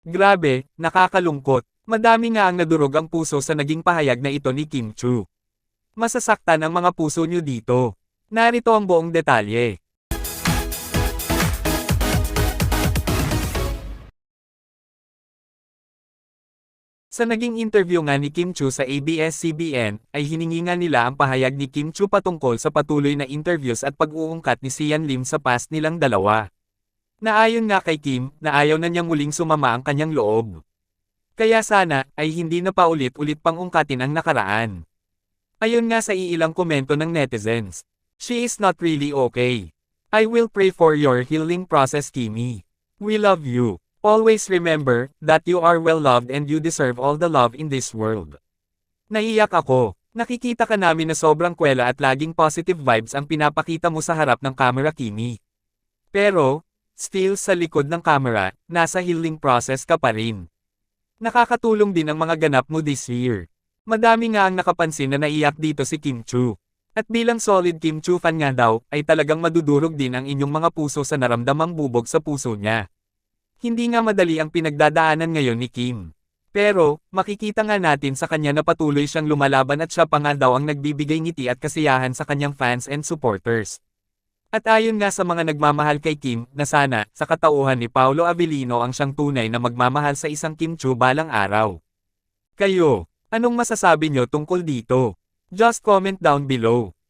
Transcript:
Grabe, nakakalungkot. Madami nga ang nadurog ang puso sa naging pahayag na ito ni Kim Chu. Masasaktan ang mga puso nyo dito. Narito ang buong detalye. Sa naging interview nga ni Kim Chu sa ABS-CBN, ay hiningi nga nila ang pahayag ni Kim Chu patungkol sa patuloy na interviews at pag-uungkat ni Sian Lim sa past nilang dalawa. Naayon nga kay Kim, na ayaw na niyang muling sumama ang kanyang loob. Kaya sana, ay hindi na paulit-ulit pang ungkatin ang nakaraan. Ayon nga sa iilang komento ng netizens, "She is not really okay. I will pray for your healing process, Kimi. We love you. Always remember, that you are well loved and you deserve all the love in this world." Naiyak ako. Nakikita ka namin na sobrang kwela at laging positive vibes ang pinapakita mo sa harap ng camera, Kimi. Pero, still sa likod ng camera, nasa healing process ka pa rin. Nakakatulong din ang mga ganap mo this year. Madami nga ang nakapansin na naiyak dito si Kim Chu. At bilang solid Kim Chu fan nga daw, ay talagang madudurog din ang inyong mga puso sa naramdamang bubog sa puso niya. Hindi nga madali ang pinagdadaanan ngayon ni Kim. Pero, makikita nga natin sa kanya na patuloy siyang lumalaban at siya pa nga daw ang nagbibigay ngiti at kasiyahan sa kanyang fans and supporters. At ayon nga sa mga nagmamahal kay Kim, na sana, sa katauhan ni Paolo Avellino ang siyang tunay na magmamahal sa isang Kim Chu balang araw. Kayo, anong masasabi nyo tungkol dito? Just comment down below.